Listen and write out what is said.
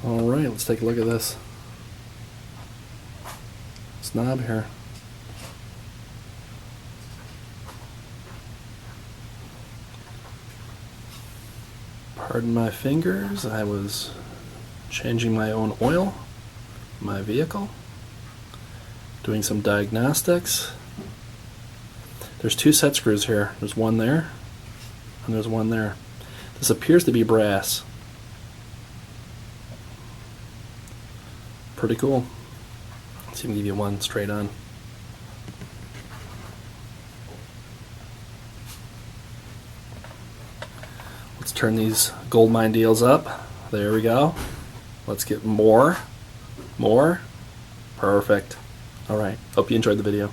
Alright, let's take a look at this knob here. Pardon my fingers, I was changing my own oil, my vehicle, doing some diagnostics. There's two set screws here. There's one there, and there's one there. This appears to be brass. Pretty cool. Let's even give you one straight on. Let's turn these gold mine deals up. There we go. Let's get more. Perfect. Alright, hope you enjoyed the video.